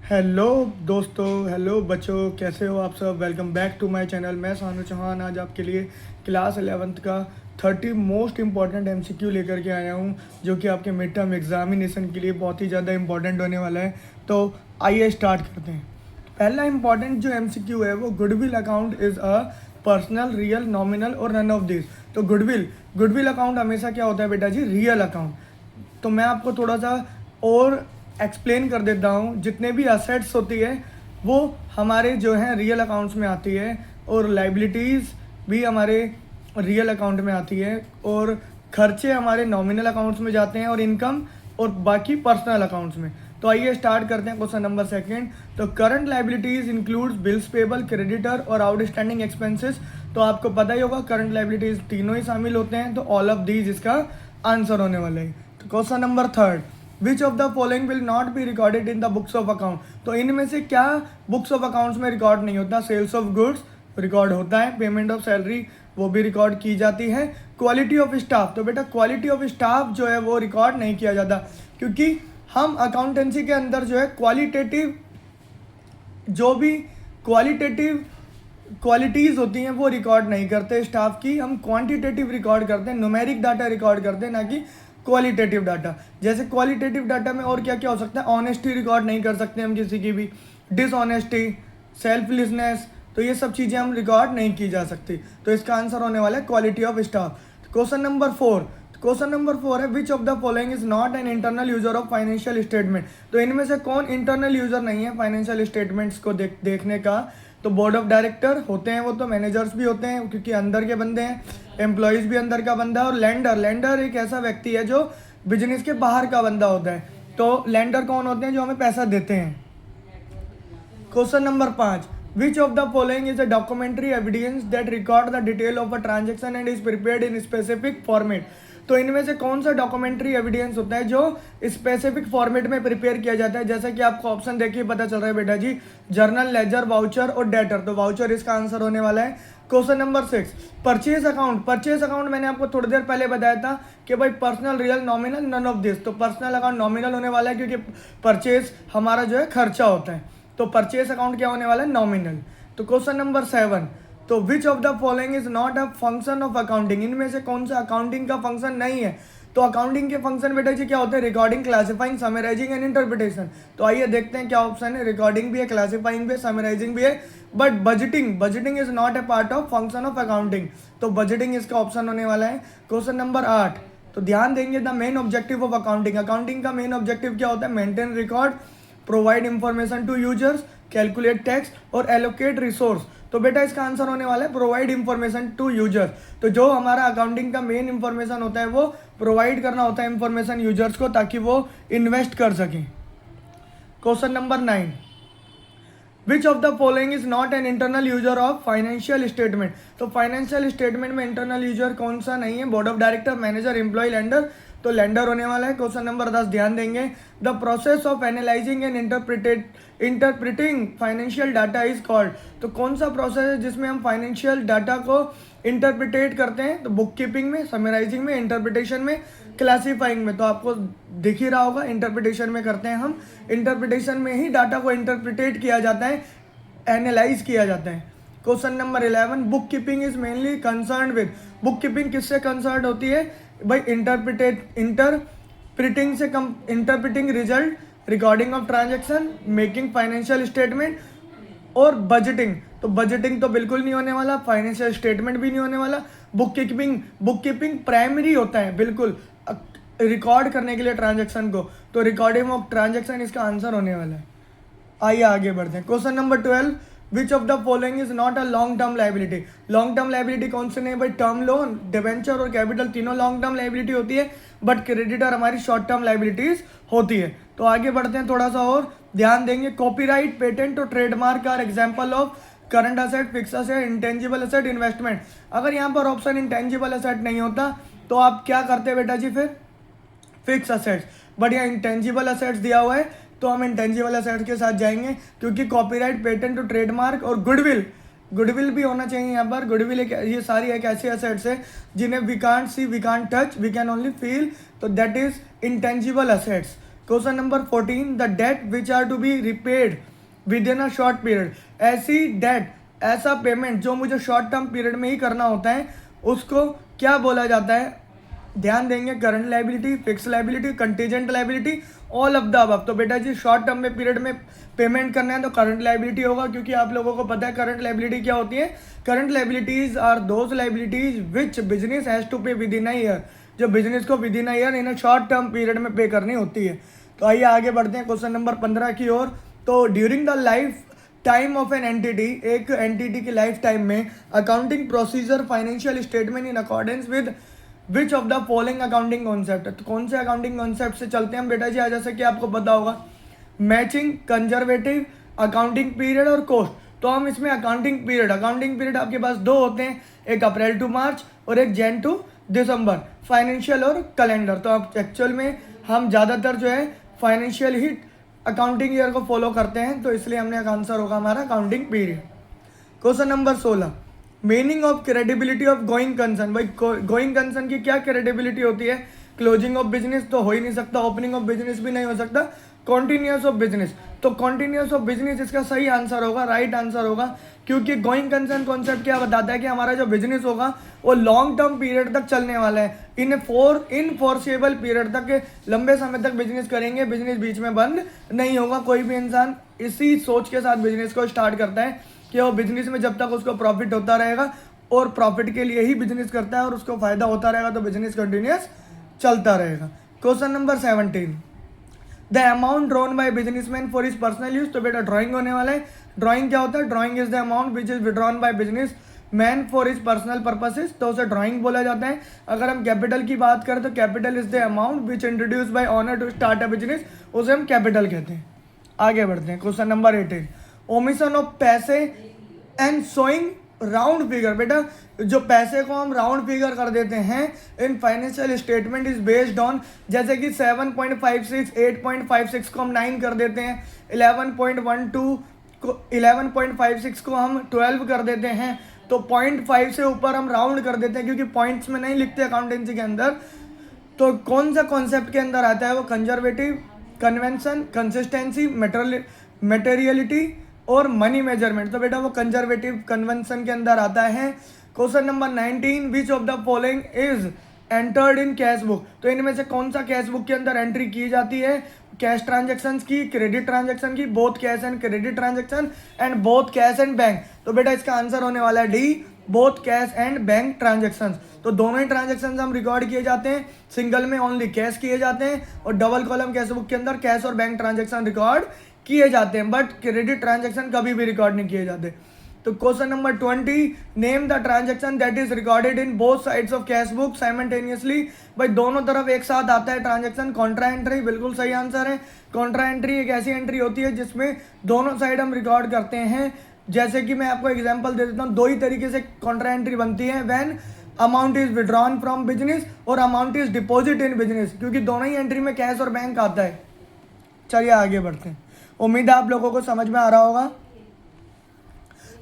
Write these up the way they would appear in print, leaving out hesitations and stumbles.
Hello दोस्तों, hello बच्चों, कैसे हो आप सब। Welcome back to my channel. मैं सानू चौहान आज आपके लिए क्लास 11th का 30 मोस्ट इम्पॉर्टेंट एमसीक्यू लेकर के आया हूं, जो कि आपके मिड टर्म एग्जामिनेशन के लिए बहुत ही ज़्यादा इंपॉर्टेंट होने वाला है। तो आइए स्टार्ट करते हैं। पहला इंपॉर्टेंट जो एमसीक्यू है वो goodwill account is a personal, real, nominal और नन ऑफ दिस। तो गुडविल अकाउंट हमेशा क्या होता है बेटा जी, रियल अकाउंट। तो मैं आपको थोड़ा सा और एक्सप्लेन कर देता हूँ। जितने भी असेट्स होती है वो हमारे जो हैं रियल अकाउंट्स में आती है, और लाइबिलिटीज़ भी हमारे रियल अकाउंट में आती है, और खर्चे हमारे नॉमिनल अकाउंट्स में जाते हैं, और इनकम और बाकी पर्सनल अकाउंट्स में। तो आइए स्टार्ट करते हैं क्वेश्चन नंबर सेकंड। तो current liabilities includes bills payable, creditor और आउटस्टैंडिंग एक्सपेंसेस। तो आपको पता ही होगा करंट लाइबिलिटीज़ तीनों ही शामिल होते हैं, तो ऑल ऑफ दीज इसका आंसर होने वाला है। तो question number third, which of the following will not be recorded in the books of account. तो इनमें से क्या बुक्स ऑफ अकाउंट्स में रिकॉर्ड नहीं होता। सेल्स ऑफ गुड्स रिकॉर्ड होता है, पेमेंट ऑफ सैलरी वो भी रिकॉर्ड की जाती है, क्वालिटी ऑफ स्टाफ। तो बेटा क्वालिटी ऑफ स्टाफ जो है वो रिकॉर्ड नहीं किया जाता, क्योंकि हम अकाउंटेंसी के अंदर जो है क्वालिटेटिव, जो भी क्वालिटेटिव क्वालिटीज़ होती हैं वो रिकॉर्ड नहीं करते स्टाफ की। हम क्वांटिटेटिव रिकॉर्ड करते हैं, न्यूमेरिक डाटा रिकॉर्ड करते हैं, ना कि क्वालिटेटिव डाटा। जैसे क्वालिटेटिव डाटा में और क्या क्या हो सकता है, ऑनेस्टी रिकॉर्ड नहीं कर सकते हम किसी की भी, डिसऑनेस्टी, सेल्फलेसनेस, तो ये सब चीज़ें हम रिकॉर्ड नहीं की जा सकती। तो इसका आंसर होने वाला है quality of staff. Question number four है, which of the following is not an internal user of financial statement. तो इनमें से कौन इंटरनल यूजर नहीं है फाइनेंशियल स्टेटमेंट्स को देखने का। तो बोर्ड ऑफ डायरेक्टर होते हैं, वो तो मैनेजर्स भी होते हैं क्योंकि अंदर के बंदे हैं, एम्प्लॉयज़ भी अंदर का बंदा है, और लैंडर एक ऐसा व्यक्ति है जो बिजनेस के बाहर का बंदा होता है। तो लैंडर कौन होते हैं, जो हमें पैसा देते हैं। Question number 5, which of the following is a documentary evidence that record the detail of a transaction and is prepared in specific format. तो इनमें से कौन सा डॉक्यूमेंट्री एविडेंस होता है जो स्पेसिफिक फॉर्मेट में प्रिपेयर किया जाता है। जैसा कि आपको ऑप्शन देखिए पता चल रहा है बेटा जी, जर्नल, लेजर, वाउचर और डेटर। तो वाउचर इसका आंसर होने वाला है। क्वेश्चन नंबर 6, परचेज अकाउंट मैंने आपको थोड़ी देर पहले बताया था कि भाई personal, real, nominal, none of this. तो पर्सनल अकाउंट नॉमिनल होने वाला है, क्योंकि परचेज हमारा जो है खर्चा होता है। तो परचेज अकाउंट क्या होने वाला है, नॉमिनल। तो क्वेश्चन नंबर 7, तो विच of the following is not a function of accounting. इनमें से कौन सा अकाउंटिंग का फंक्शन नहीं है। तो अकाउंटिंग के फंक्शन बेटा जी क्या होते हैं, recording, classifying, summarising and interpretation. तो आइए देखते हैं क्या ऑप्शन है। रिकॉर्डिंग भी है, क्लासिफाइंग भी है, समराइजिंग भी है, but budgeting is not a part of function of accounting. तो बजटिंग इसका ऑप्शन होने वाला है। क्वेश्चन नंबर 8, तो ध्यान देंगे, the main objective of accounting का मेन ऑब्जेक्टिव क्या होता है, maintain record, provide information to users, calculate tax और एलोकेट रिसोर्स। तो बेटा इसका आंसर होने वाला है प्रोवाइड इंफॉर्मेशन टू यूजर्स। तो जो हमारा अकाउंटिंग का मेन इंफॉर्मेशन होता है वो प्रोवाइड करना होता है इंफॉर्मेशन यूजर्स को, ताकि वो इन्वेस्ट कर सकें। Question number 9, which of the following is not an internal user of financial statement. तो फाइनेंशियल स्टेटमेंट में इंटरनल यूजर कौन सा नहीं है, board of director, manager, employ, lender. तो लेंडर होने वाला है। क्वेश्चन नंबर 10 ध्यान देंगे, the process of analysing and interpreting financial data is called. तो कौन सा प्रोसेस है जिसमें हम फाइनेंशियल डाटा को इंटरप्रिटेट करते हैं। तो बुक कीपिंग में, समराइजिंग में, इंटरप्रिटेशन में, क्लासीफाइंग में। तो आपको दिख ही रहा होगा, इंटरप्रिटेशन में करते हैं हम। इंटरप्रिटेशन में ही डाटा को इंटरप्रिटेट किया जाता है, एनालाइज किया जाता है। Question number 11, book keeping is mainly concern with. Book keeping किससे कंसर्न होती है भाई, interpreting result, recording of transaction, making financial statement और बजटिंग। तो बजटिंग तो बिल्कुल नहीं होने वाला, फाइनेंशियल स्टेटमेंट भी नहीं होने वाला। बुक कीपिंग प्राइमरी होता है बिल्कुल रिकॉर्ड करने के लिए ट्रांजेक्शन को। तो रिकॉर्डिंग ऑफ ट्रांजेक्शन इसका आंसर होने वाला है। आइए आगे बढ़ते हैं। Question number 12, which of the following is not a long term liability. Long term liability कौन से नहीं भाई, टर्म लोन, डिवेंचर और कैपिटल तीनों लॉन्ग टर्म लाइबिलिटी होती है, बट क्रेडिटर हमारी शॉर्ट टर्म लाइबिलिटीज होती है। तो आगे बढ़ते हैं थोड़ा सा और ध्यान देंगे, कॉपीराइट, पेटेंट और trademark are example of current asset, fix asset, intangible asset, investment. अगर यहाँ पर ऑप्शन इंटेंजिबल असेट नहीं होता तो आप क्या करते बेटा जी, फिर फिक्स असेट्स। बट यहाँ इंटेंजिबल असेट्स दिया हुआ है तो हम इंटेंजिबल असेट्स के साथ जाएंगे, क्योंकि कॉपीराइट, पेटेंट और ट्रेडमार्क और गुडविल भी होना चाहिए यहाँ पर। गुडविल एक, ये सारी एक ऐसी असेट्स है जिन्हें we can't see, we can't touch, we can only feel. तो that is intangible assets. Question number 14, the debt which are to be repaid within a short period. ऐसी डेट, ऐसा पेमेंट जो मुझे short term period में ही करना होता है, उसको क्या बोला जाता है? ध्यान देंगे, current liability, fix liability, contingent liability, all of the above. तो बेटा जी शॉर्ट टर्म में पीरियड में पेमेंट करना है तो करंट लाइबिलिटी होगा, क्योंकि आप लोगों को पता है करंट लाइबिलिटी क्या होती है। Current liabilities are those liabilities which business has to pay within a year, जो बिजनेस को within a year in a short term period में पे करनी होती है। तो आइए आगे बढ़ते हैं क्वेश्चन नंबर 15 की ओर। तो during the life time of an entity, एक एंटिटी की लाइफ टाइम में accounting procedure financial statement in accordance with which of the following accounting concept. तो कौन से अकाउंटिंग कॉन्सेप्ट से चलते हैं हम बेटा जी? जैसे कि आपको पता होगा मैचिंग, कंजर्वेटिव, अकाउंटिंग पीरियड और कॉस्ट। तो हम इसमें अकाउंटिंग पीरियड आपके पास दो होते हैं, एक अप्रैल टू मार्च और एक जैन टू दिसंबर, फाइनेंशियल और कैलेंडर। तो अब एक्चुअल में हम ज़्यादातर जो है फाइनेंशियल ही अकाउंटिंग ईयर को फॉलो करते हैं, तो इसलिए हमने आंसर होगा हमारा accounting period. Question number 16, meaning of credibility of going concern. भाई गोइंग कंसर्न की क्या क्रेडिबिलिटी होती है? क्लोजिंग ऑफ बिजनेस तो हो ही नहीं सकता, ओपनिंग ऑफ बिजनेस भी नहीं हो सकता, कॉन्टिन्यूस ऑफ बिजनेस। तो कॉन्टिन्यूस ऑफ बिजनेस इसका सही आंसर होगा, राइट आंसर होगा, क्योंकि गोइंग कंसर्न कॉन्सेप्ट क्या बताता है कि हमारा जो बिजनेस होगा वो लॉन्ग टर्म पीरियड तक चलने वाला है। इन फोरसेबल पीरियड तक, लंबे समय तक बिजनेस करेंगे, बिजनेस बीच में बंद नहीं होगा। कोई भी इंसान इसी सोच के साथ बिजनेस को स्टार्ट करता है कि वो बिजनेस में जब तक उसको प्रॉफिट होता रहेगा और प्रॉफिट के लिए ही बिजनेस करता है और उसको फायदा होता रहेगा, तो बिजनेस कंटिन्यूस चलता रहेगा। Question number 17, the amount drawn by businessman for his personal use. तो बेटा ड्राइंग होने वाला है। ड्राइंग क्या होता है? Drawing is the amount which is withdrawn by business man for his personal purposes, तो उसे ड्राइंग बोला जाता है। अगर हम कैपिटल की बात करें तो capital is the amount which introduce by owner to start a business, उसे हम कैपिटल कहते हैं। आगे बढ़ते हैं question number 18, omission of paise and showing round figure. बेटा जो पैसे को हम राउंड फिगर कर देते हैं in financial statement is based on, जैसे कि 7.56, 8.56 को हम 9 कर देते हैं, 11.12 को 11.56 को हम 12 कर देते हैं, तो 0.5 से ऊपर हम राउंड कर देते हैं, क्योंकि पॉइंट्स में नहीं लिखते अकाउंटेंसी के अंदर। तो कौन सा कॉन्सेप्ट के अंदर आता है वो? कंजर्वेटिव, कन्वेंशन, कंसिस्टेंसी, मटेरियलिटी और मनी मेजरमेंट। तो बेटा वो कंजर्वेटिव कन्वेंशन के अंदर आता है। Question number 19, which of the following is entered in cash book. तो इनमें से कौन सा कैश बुक के अंदर एंट्री की जाती है? कैश ट्रांजेक्शन्स की, क्रेडिट ट्रांजेक्शन की, both cash and credit transaction and both cash and bank. तो बेटा इसका आंसर होने वाला है D, both cash and bank transactions. तो दोनों ही ट्रांजेक्शन्स हम रिकॉर्ड किए जाते हैं, सिंगल में ओनली कैश किए जाते हैं और डबल कॉलम कैश बुक के अंदर कैश और बैंक ट्रांजेक्शन रिकॉर्ड किए जाते हैं, बट क्रेडिट ट्रांजेक्शन कभी भी रिकॉर्ड नहीं किए जाते। तो question number 20, name the transaction that is recorded in both sides of cash book simultaneously. भाई दोनों तरफ एक साथ आता है ट्रांजेक्शन। कॉन्ट्रा एंट्री बिल्कुल सही आंसर है। कॉन्ट्रा एंट्री एक ऐसी एंट्री होती है जिसमें दोनों साइड हम रिकॉर्ड करते हैं। जैसे कि मैं आपको एग्जांपल दे देता हूँ, दो ही तरीके से कॉन्ट्रा एंट्री बनती है, when amount is withdrawn from business और amount is deposit in business, क्योंकि दोनों ही एंट्री में कैश और बैंक आता है। चलिए आगे बढ़ते हैं। उम्मीद है आप लोगों को समझ में आ रहा होगा।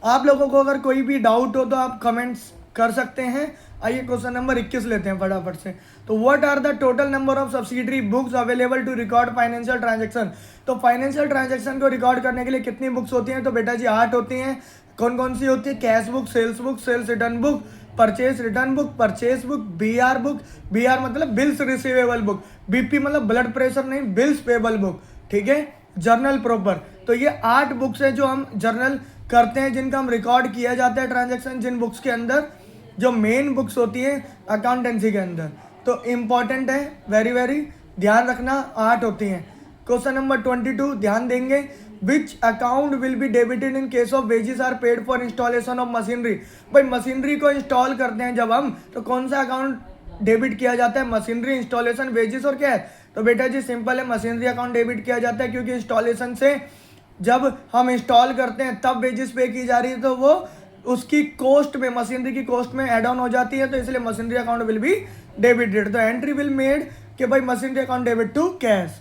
आप लोगों को अगर कोई भी डाउट हो तो आप कमेंट्स कर सकते हैं। आइए क्वेश्चन नंबर 21 लेते हैं फटाफट से। तो what are the total number of subsidiary books available to record financial transaction. तो फाइनेंशियल ट्रांजैक्शन को रिकॉर्ड करने के लिए कितनी बुक्स होती हैं? तो बेटा जी 8 होती हैं। कौन कौन सी होती है? Cash book, sales return book, purchase return book, purchase book, BR book, BR मतलब बिल्स रिसीवेबल बुक, बीपी मतलब ब्लड प्रेशर नहीं, बिल्स पेबल बुक, ठीक है, जर्नल प्रॉपर। तो ये 8 बुक्स है जो हम जर्नल करते हैं, जिनका हम रिकॉर्ड किया जाता है ट्रांजैक्शन, जिन बुक्स के अंदर जो मेन बुक्स होती है अकाउंटेंसी के अंदर। तो इम्पॉर्टेंट है, वेरी वेरी ध्यान रखना, 8 होती हैं। क्वेश्चन नंबर 22 ध्यान देंगे, which account will be debited in case of wages are paid for installation of machinery. भाई मशीनरी को इंस्टॉल करते हैं जब हम, तो कौन सा अकाउंट डेबिट किया जाता है? मशीनरी, इंस्टॉलेशन, वेजेस और कैश। तो बेटा जी सिंपल है, मशीनरी अकाउंट डेबिट किया जाता है, क्योंकि इंस्टॉलेशन से जब हम इंस्टॉल करते हैं तब वेजेस पे की जा रही है, तो वो उसकी कॉस्ट में, मशीनरी की कॉस्ट में एड ऑन हो जाती है, तो इसलिए machinery account will be debited. तो एंट्री विल मेड कि भाई machinery account debit to cash.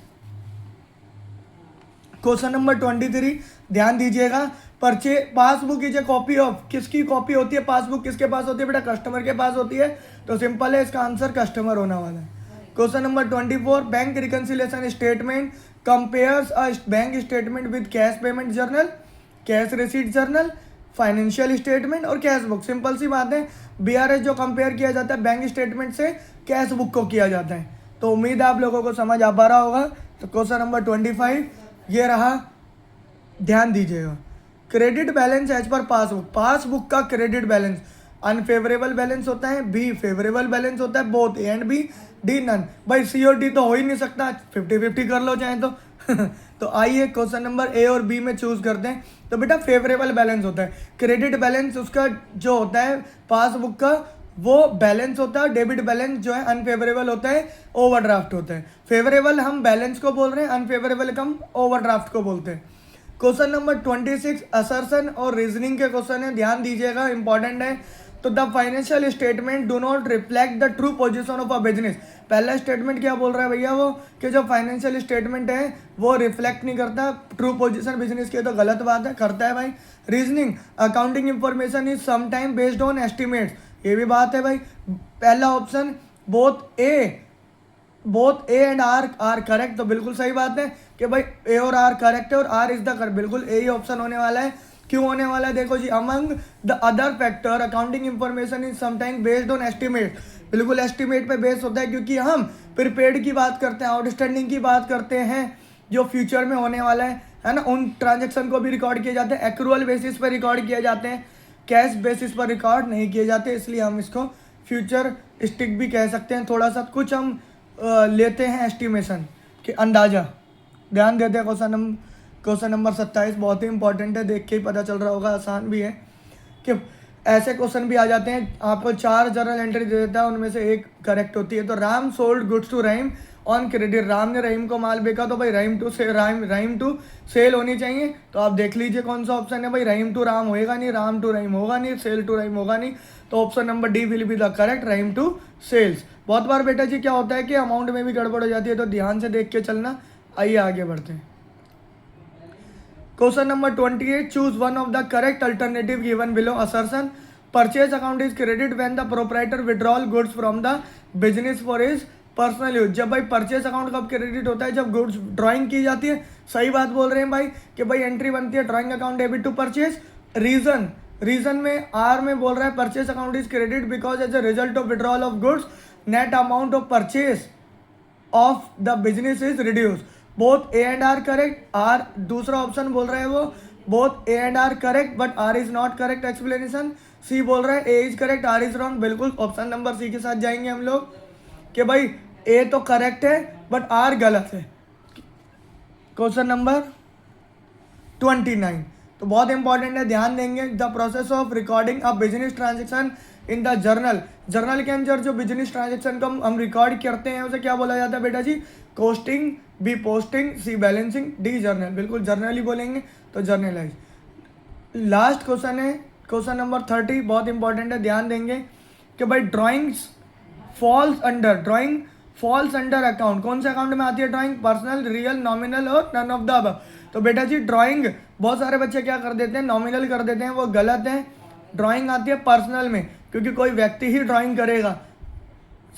Question number 23 ध्यान दीजिएगा, passbook is a copy of, किसकी कॉपी होती है? पासबुक किसके पास होती है बेटा? कस्टमर के पास होती है। तो सिंपल है, इसका आंसर कस्टमर होने वाला है। Question number 24, bank reconciliation statement compares a bank statement with cash payment journal, cash receipt journal, financial statement और कैश बुक। सिंपल सी बात है, बीआरएस जो कंपेयर किया जाता है बैंक स्टेटमेंट से कैश बुक को किया जाता है। तो उम्मीद है आप लोगों को समझ आ पा रहा होगा। तो क्वेश्चन नंबर 25 ये रहा, ध्यान दीजिएगा। Credit balance as per passbook, passbook का क्रेडिट बैलेंस अनफेवरेबल बैलेंस होता है, बी फेवरेबल बैलेंस होता है, both A and B, D none. भाई सी और डी तो हो ही नहीं सकता, 50-50 कर लो चाहे तो तो आइए क्वेश्चन नंबर ए और बी में चूज करते हैं। तो बेटा फेवरेबल बैलेंस होता है, क्रेडिट बैलेंस उसका जो होता है पासबुक का वो बैलेंस होता है, डेबिट बैलेंस जो है अनफेवरेबल होता है, ओवरड्राफ्ट होता है। फेवरेबल हम बैलेंस को बोल रहे हैं, अनफेवरेबल हम ओवरड्राफ्ट को बोलते हैं। क्वेश्चन नंबर 26 असर्शन और रीजनिंग के क्वेश्चन है, ध्यान दीजिएगा, इंपॉर्टेंट है। तो the financial statement do not reflect the true position of a business. पहला स्टेटमेंट क्या बोल रहा है भैया, वो कि जो फाइनेंशियल स्टेटमेंट है वो रिफ्लेक्ट नहीं करता ट्रू पोजीशन बिजनेस की, तो गलत बात है, करता है भाई। Reasoning accounting information is sometime based on estimates, ये भी बात है भाई। पहला option both A and R correct, तो बिल्कुल सही बात है कि भाई ए और आर करेक्ट है और आर इज द करेक्ट, बिल्कुल ए ही ऑप्शन होने वाला है। क्यों होने वाला है, देखो जी, among the other factor accounting information is sometime based on estimate, बिल्कुल एस्टिमेट पे बेस होता है, क्योंकि हम प्रीपेड की बात करते हैं, आउटस्टैंडिंग की बात करते हैं, जो फ्यूचर में होने वाला है ना, उन ट्रांजेक्शन को भी रिकॉर्ड किए जाते हैं, एक्रूअल बेसिस पर रिकॉर्ड किए जाते हैं, कैश बेसिस पर रिकॉर्ड नहीं किए जाते, इसलिए हम इसको फ्यूचर स्टिक भी कह सकते हैं। थोड़ा सा कुछ हम लेते हैं एस्टिमेशन कि अंदाज़ा, ध्यान देते हैं। क्वेश्चन नंबर 27 बहुत ही इंपॉर्टेंट है, देख के ही पता चल रहा होगा, आसान भी है कि ऐसे क्वेश्चन भी आ जाते हैं, आपको 4 जर्नल एंट्री दे देता है, उनमें से एक करेक्ट होती है। तो Ram sold goods to Rahim on credit, Ram ने रहीम को माल बेचा, तो भाई रहीम टू सेल होनी चाहिए। तो आप देख लीजिए कौन सा ऑप्शन है भाई, रहीम टू राम होएगा नहीं, राम टू रहीम होगा नहीं, सेल टू रहीम होगा नहीं, तो option number D will be the correct, Rahim to sales. बहुत बार बेटा जी क्या होता है कि अमाउंट में भी गड़बड़ हो जाती है, तो ध्यान से देख के चलना। आइए आगे बढ़ते हैं। Question number 28, choose one of the correct alternative given below. Assertion purchase account is credit when the proprietor withdrawal goods from the business for his personal use. जब भाई परचेज अकाउंट कब क्रेडिट होता है, जब गुड्स ड्राइंग की जाती है। सही बात बोल रहे हैं भाई कि भाई एंट्री बनती है drawing account debit to purchase. Reason में आर में बोल रहा है purchase account is credit because as a result of withdrawal of goods net amount of purchase of the business is reduce. Both A and R correct, R दूसरा option बोल रहा है वो both A and R correct but R is not correct explanation. C बोल रहा है A is correct R is wrong, बिल्कुल option number C के साथ जाएंगे हम लोग कि भाई ए तो करेक्ट है बट आर गलत है। क्वेश्चन नंबर 29 तो बहुत इंपॉर्टेंट है, ध्यान देंगे। The process of recording a business transaction in the journal के अंदर जो बिजनेस ट्रांजेक्शन को हम रिकॉर्ड करते हैं उसे क्या बोला जाता है बेटा जी, costing, B posting, C balancing, D journal, बिल्कुल जर्नल ही बोलेंगे तो जर्नलाइज। लास्ट क्वेश्चन है क्वेश्चन नंबर 30, बहुत इंपॉर्टेंट है, ध्यान देंगे कि भाई ड्राइंग फॉल्स अंडर अकाउंट, कौन से अकाउंट में आती है ड्राइंग, पर्सनल, रियल, नॉमिनल और नन ऑफ द अबव। तो बेटा जी ड्राइंग बहुत सारे बच्चे क्या कर देते हैं, नॉमिनल कर देते हैं, वो गलत है। ड्राइंग आती है पर्सनल में, क्योंकि कोई व्यक्ति ही ड्राइंग करेगा।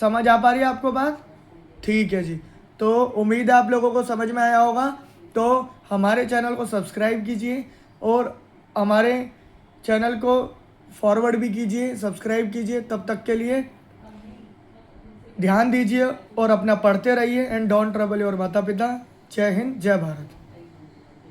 समझ आ पा रही है आपको बात? ठीक है जी, तो उम्मीद है आप लोगों को समझ में आया होगा। तो हमारे चैनल को सब्सक्राइब कीजिए और हमारे चैनल को फॉरवर्ड भी कीजिए, सब्सक्राइब कीजिए। तब तक के लिए ध्यान दीजिए और अपना पढ़ते रहिए एंड डोंट ट्रबल योर माता पिता। जय हिंद, जय भारत।